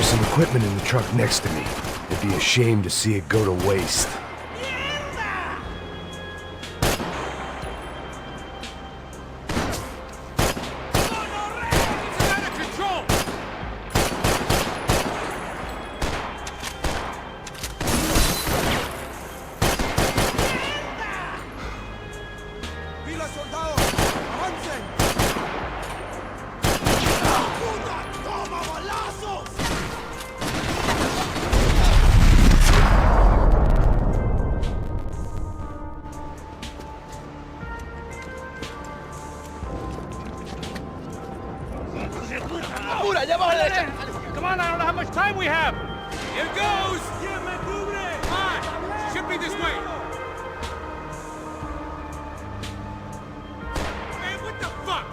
was some equipment in the truck next to me. It'd be a shame to see it go to waste. Come on, I don't know how much time we have. Here goes. Come on. Should be this way. Man, what the fuck?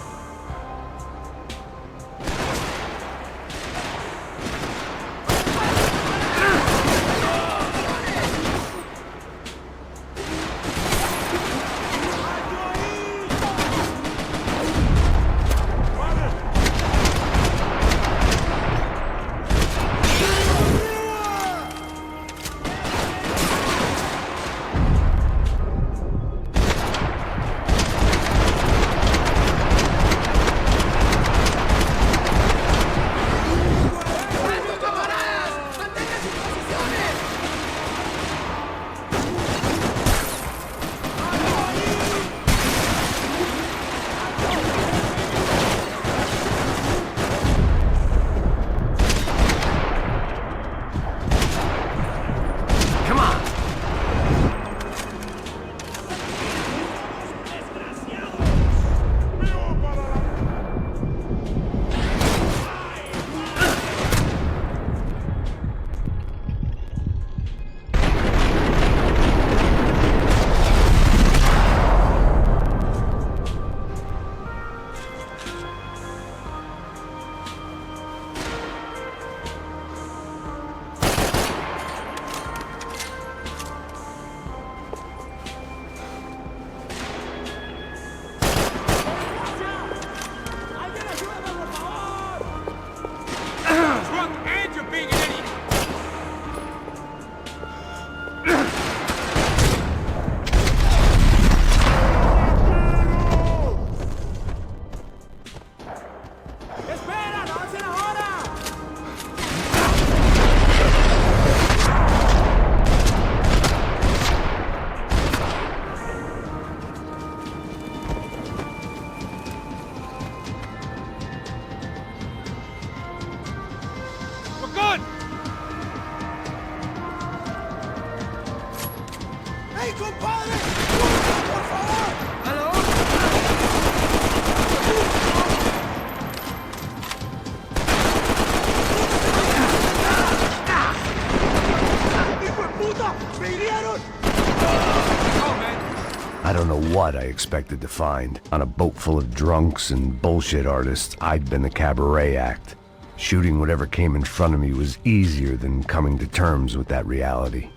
I don't know what I expected to find. On a boat full of drunks and bullshit artists, I'd been the cabaret act. Shooting whatever came in front of me was easier than coming to terms with that reality.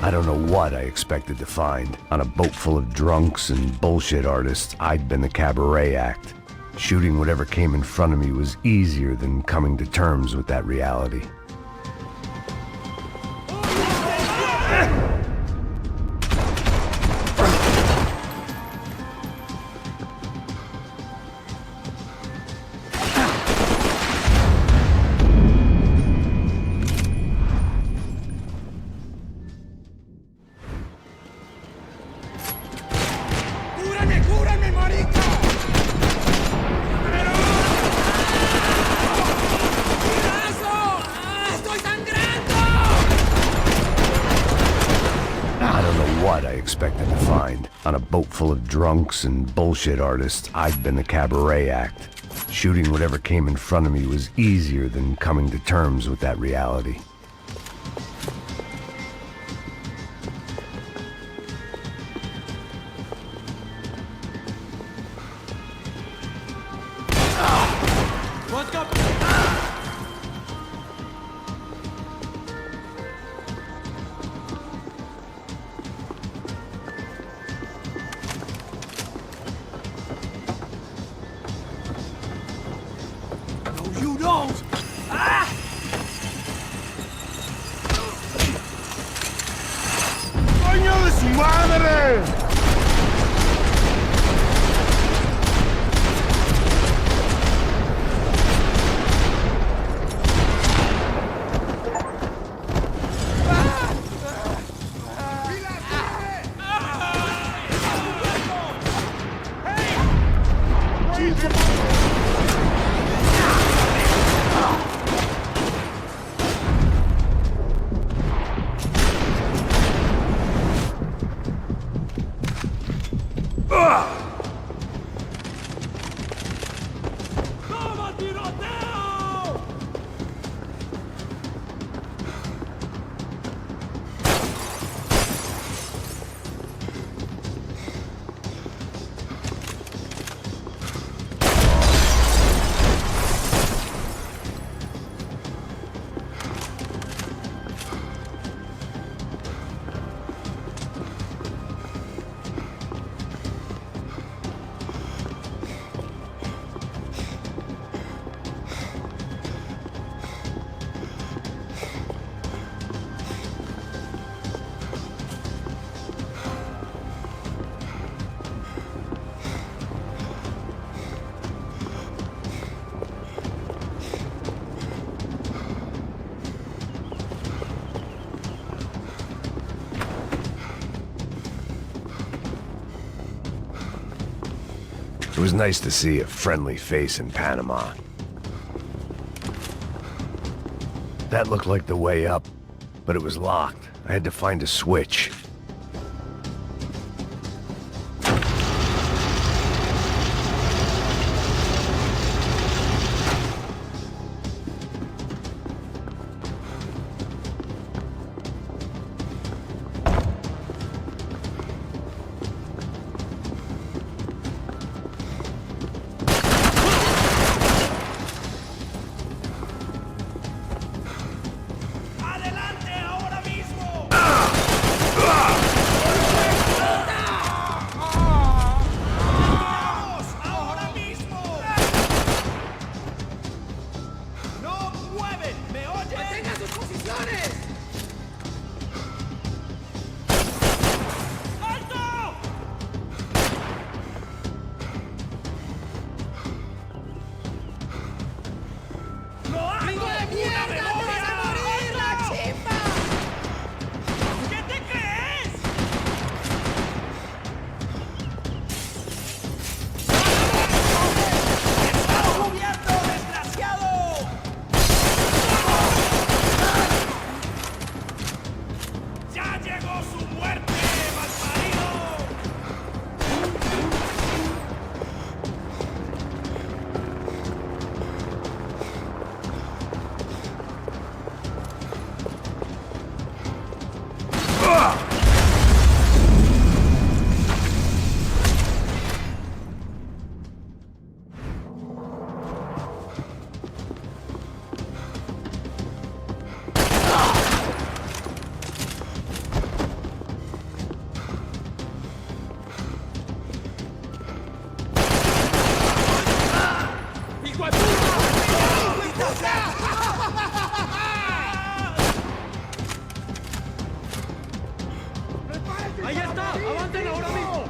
I don't know what I expected to find. On a boat full of drunks and bullshit artists, I'd been the cabaret act. Shooting whatever came in front of me was easier than coming to terms with that reality. What I expected to find. On a boat full of drunks and bullshit artists, I'd been the cabaret act. Shooting whatever came in front of me was easier than coming to terms with that reality. What's up? No, you don't! Ah! ¡Coño de su madre! ¡Toma, tiroteo! It was nice to see a friendly face in Panama. That looked like the way up, but it was locked. I had to find a switch. ¡Ahí está! ¡Avancen ahora mismo!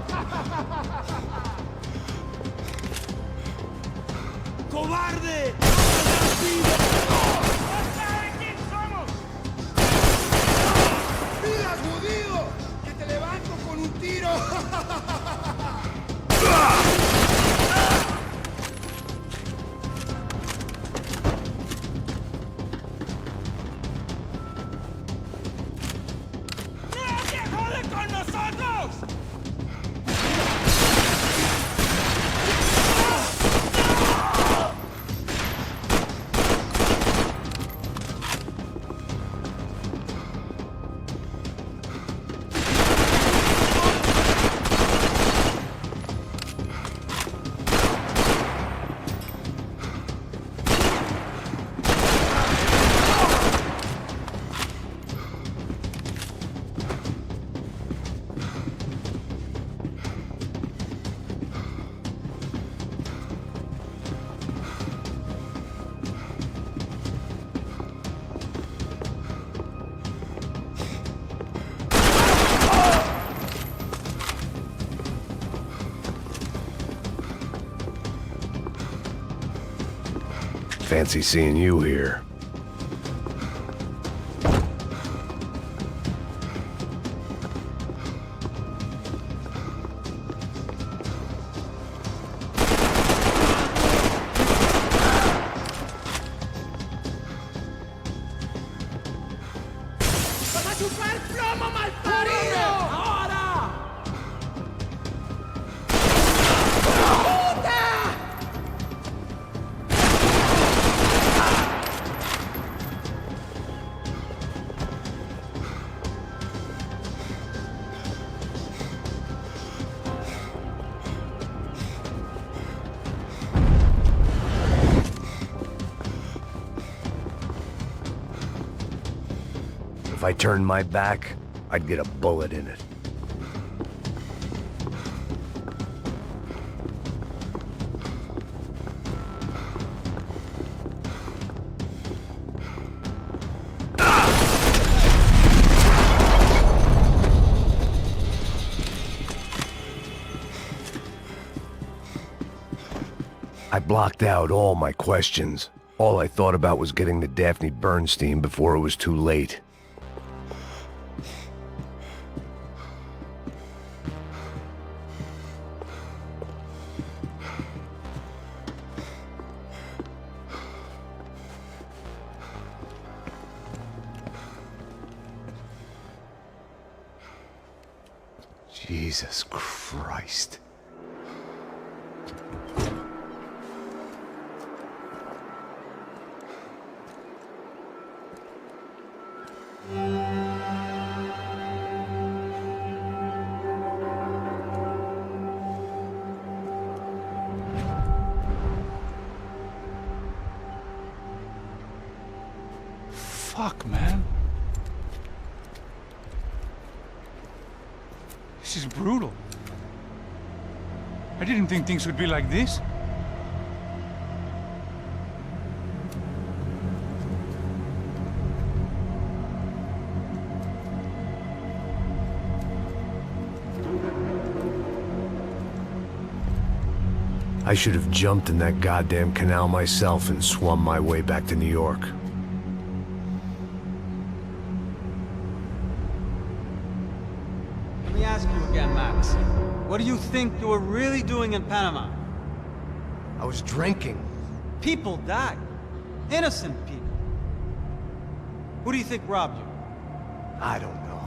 ¡Cobarde! ¿Quién somos? ¡Mira, judío! ¡Que te levanto con un tiro! Fancy seeing you here. If I turned my back, I'd get a bullet in it. I blocked out all my questions. All I thought about was getting to Daphne Bernstein before it was too late. Jesus Christ. Fuck, man. This is brutal. I didn't think things would be like this. I should have jumped in that goddamn canal myself and swum my way back to New York. Let me ask you again, Max. What do you think you were really doing in Panama? I was drinking. People died. Innocent people. Who do you think robbed you? I don't know.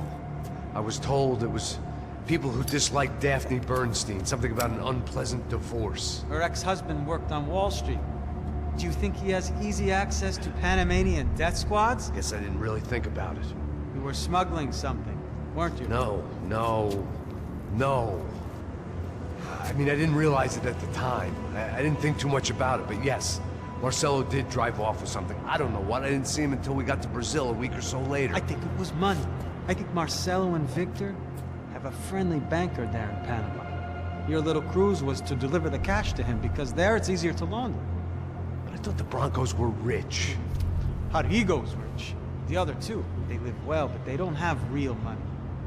I was told it was people who disliked Daphne Bernstein, something about an unpleasant divorce. Her ex-husband worked on Wall Street. Do you think he has easy access to Panamanian death squads? Guess I didn't really think about it. You were smuggling something, weren't you? No. I mean, I didn't realize it at the time. I didn't think too much about it, but yes, Marcelo did drive off with something. I don't know what. I didn't see him until we got to Brazil a week or so later. I think it was money. I think Marcelo and Victor have a friendly banker there in Panama. Your little cruise was to deliver the cash to him because there it's easier to launder. But I thought the Broncos were rich. Rodrigo's rich. The other two, they live well, but they don't have real money.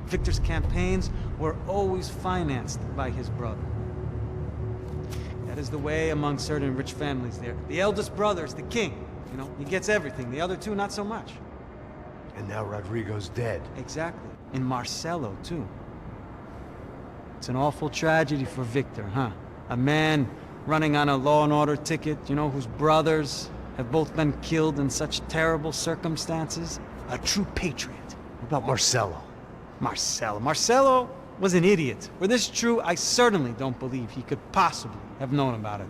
Victor's campaigns were always financed by his brother. That is the way among certain rich families there. The eldest brother is the king. You know, he gets everything. The other two, not so much. And now Rodrigo's dead. Exactly. And Marcelo, too. It's an awful tragedy for Victor, huh? A man running on a law and order ticket, you know, whose brothers have both been killed in such terrible circumstances. A true patriot. What about Marcelo? Marcelo was an idiot. Were this true, I certainly don't believe he could possibly have known about it.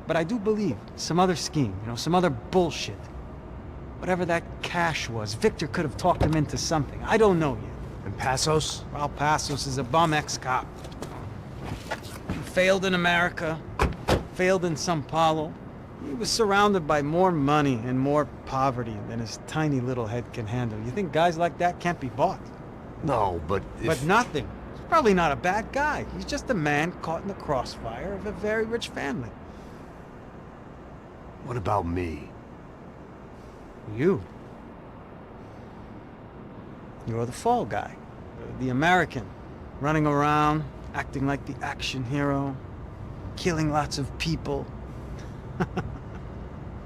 But I do believe some other scheme, you know, some other bullshit. Whatever that cash was, Victor could have talked him into something. I don't know yet. And Passos? Well, Passos is a bum ex-cop. He failed in America, failed in São Paulo. He was surrounded by more money and more poverty than his tiny little head can handle. You think guys like that can't be bought? No, but But nothing. He's probably not a bad guy. He's just a man caught in the crossfire of a very rich family. What about me? You. You're the fall guy. The American. Running around, acting like the action hero. Killing lots of people.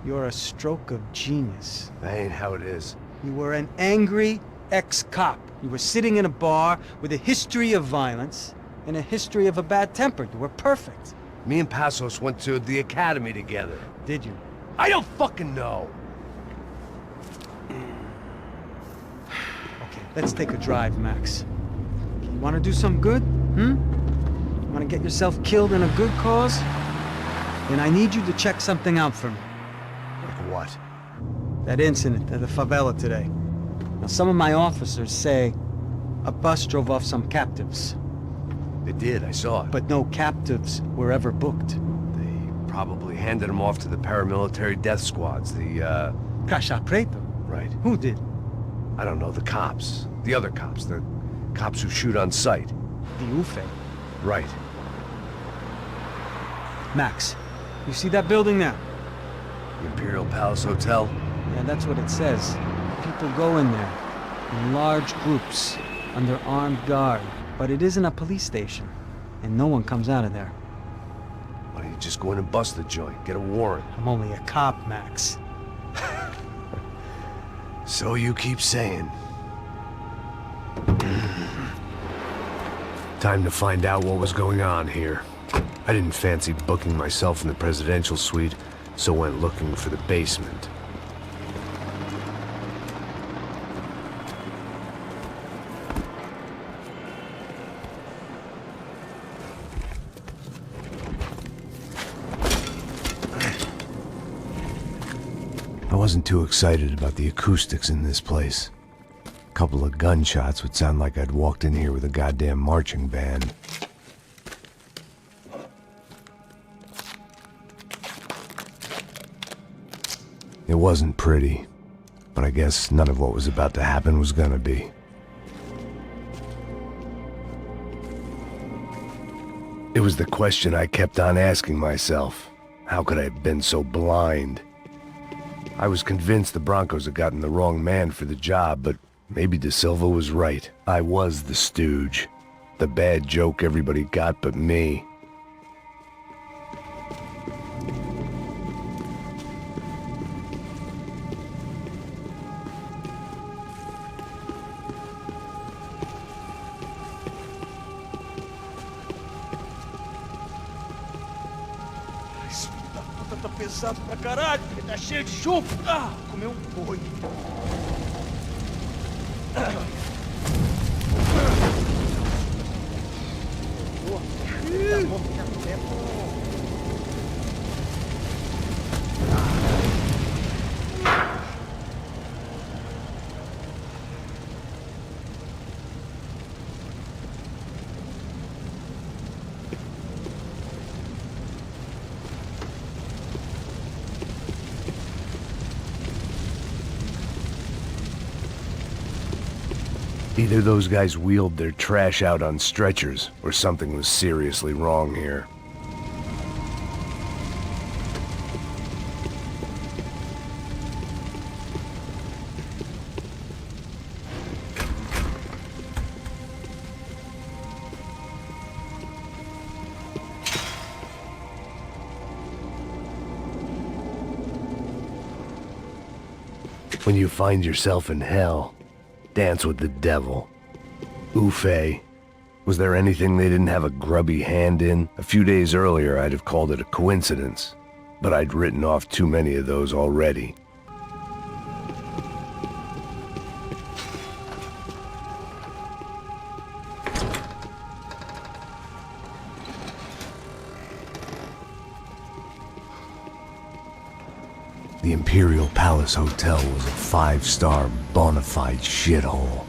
You're a stroke of genius. That ain't how it is. You were an angry ex-cop. You were sitting in a bar with a history of violence and a history of a bad temper. You were perfect. Me and Passos went to the academy together. Did you? I don't fucking know. Okay, let's take a drive, Max. You want to do some good? You want to get yourself killed in a good cause? Then I need you to check something out for me. Like what? That incident at the favela today. Now, some of my officers say a bus drove off some captives, It did, I saw it. but no captives were ever booked. They probably handed them off to the paramilitary death squads, the, Caixa Preta? Right. Who did? I don't know, the cops. The other cops, the cops who shoot on sight. The UFE. Right. Max, you see that building there? The Imperial Palace Hotel? Yeah, that's what it says. People go in there in large groups under armed guard, but it isn't a police station, and no one comes out of there. Why don't you just go in and bust the joint, get a warrant? I'm only a cop, Max. So you keep saying. Time to find out what was going on here. I didn't fancy booking myself in the presidential suite, so went looking for the basement. I wasn't too excited about the acoustics in this place. A couple of gunshots would sound like I'd walked in here with a goddamn marching band. It wasn't pretty, but I guess none of what was about to happen was gonna be. It was the question I kept on asking myself. How could I have been so blind? I was convinced the Broncos had gotten the wrong man for the job, but maybe De Silva was right. I was the stooge. The bad joke everybody got but me. Esse filho da puta tá pesado pra caralho, porque tá cheio de chumbo. Ah, comeu um boi. Either those guys wheeled their trash out on stretchers, or something was seriously wrong here. When you find yourself in hell, dance with the devil. Ufe. Was there anything they didn't have a grubby hand in? A few days earlier, I'd have called it a coincidence, but I'd written off too many of those already. The Imperial Palace Hotel was a 5-star bona fide shithole.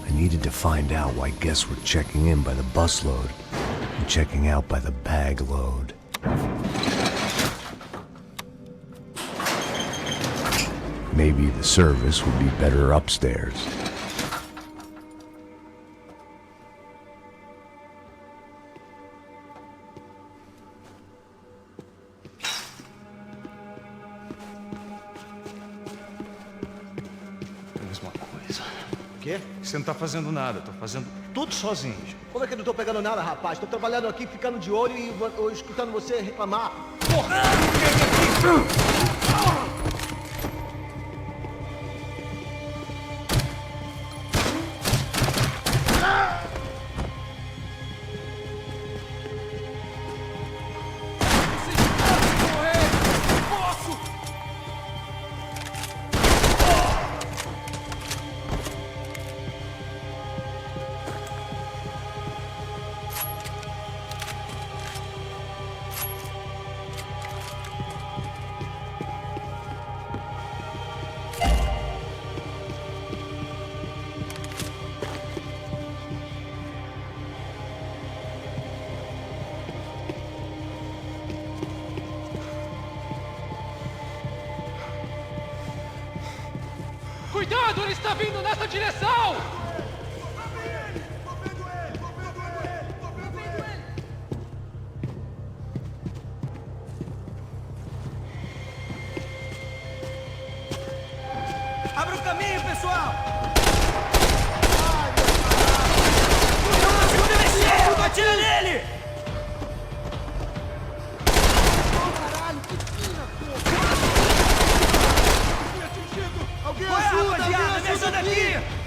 I needed to find out why guests were checking in by the busload and checking out by the bag load. Maybe the service would be better upstairs. Mesma coisa. O quê? Você não tá fazendo nada, eu tô fazendo tudo sozinho. Como é que eu não tô pegando nada, rapaz? Tô trabalhando aqui, ficando de olho e escutando você reclamar. Porra! Cuidado, ele está vindo nessa direção! Abra o caminho, pessoal! Atira nele! Alguém Vai, ajuda! rapaziada, Alguém me ajuda aqui!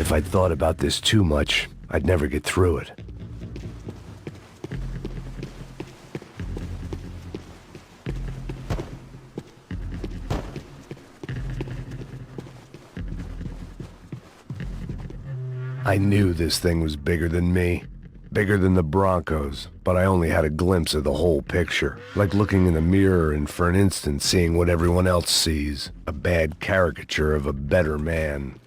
If I'd thought about this too much, I'd never get through it. I knew this thing was bigger than me, bigger than the Broncos, but I only had a glimpse of the whole picture, like looking in a mirror and for an instant seeing what everyone else sees, a bad caricature of a better man.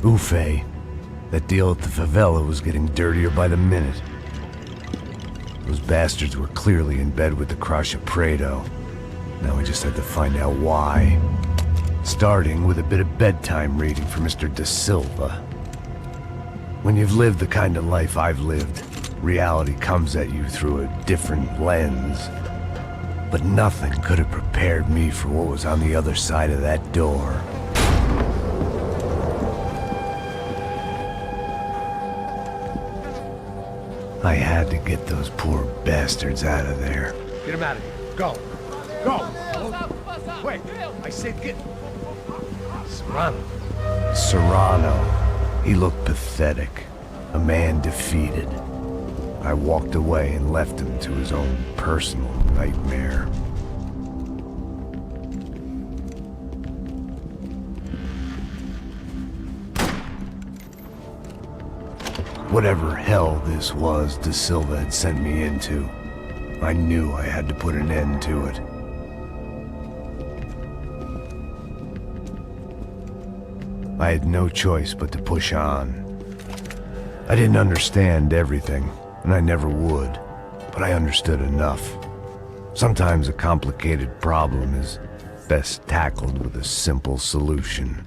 Ufe. That deal at the favela was getting dirtier by the minute. Those bastards were clearly in bed with the Crusher Prado. Now I just had to find out why. Starting with a bit of bedtime reading for Mr. Da Silva. When you've lived the kind of life I've lived, reality comes at you through a different lens. But nothing could have prepared me for what was on the other side of that door. I had to get those poor bastards out of there. Get him out of here. Go. Go. Wait. I said get... Serrano. Serrano. He looked pathetic. A man defeated. I walked away and left him to his own personal nightmare. Whatever hell this was Da Silva had sent me into, I knew I had to put an end to it. I had no choice but to push on. I didn't understand everything, and I never would, but I understood enough. Sometimes a complicated problem is best tackled with a simple solution.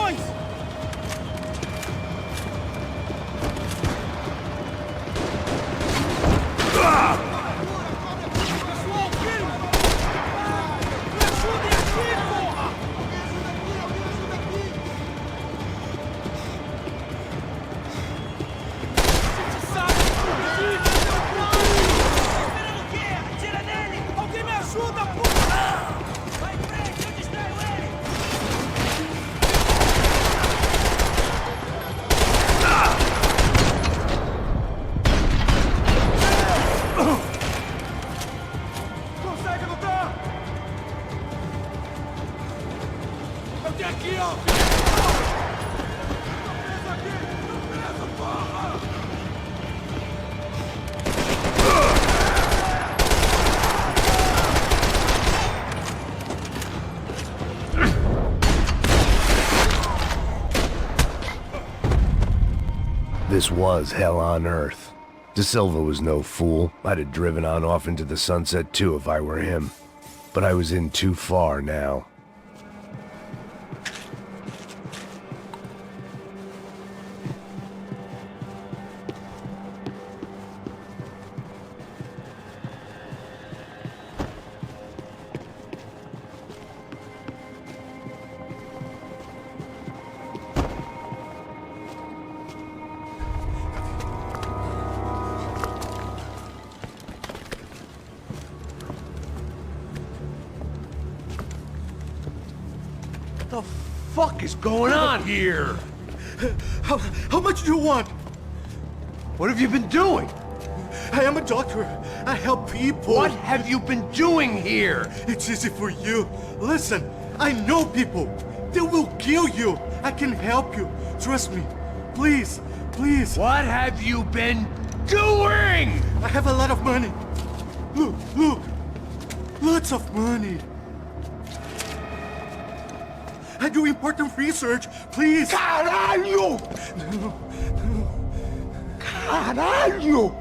munições! Pessoal, quem? Me ajudem aqui, porra! A gente sabe que esperando o quê? Atira nele! Alguém me ajuda, porra! Vai em frente, eu distraio ele! Consegue lutar? Eu tenho aqui, ó! Tô preso aqui! Tô preso, porra! This was hell on earth. De Silva was no fool. I'd have driven on off into the sunset too if I were him. But I was in too far now. What the fuck is going on here? How much do you want? What have you been doing? I am a doctor. I help people. What have you been doing here? It's easy for you. Listen, I know people. They will kill you. I can help you. Trust me. Please, please. What have you been doing? I have a lot of money. Look, look. Lots of money. I do important research. Please. Caralho! Caralho!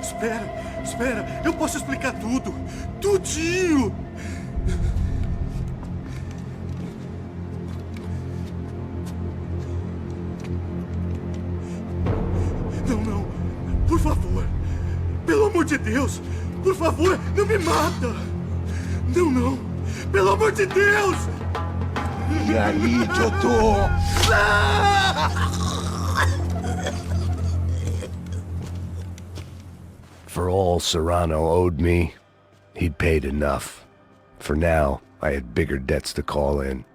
Espera, espera. Eu posso explicar tudo. Tudinho. Não, não. Por favor. Pelo amor de Deus. Por favor, não me mata. Não, não. Pelo amor de Deus. E aí, Totô? For all Serrano owed me, he'd paid enough. For now, I had bigger debts to call in.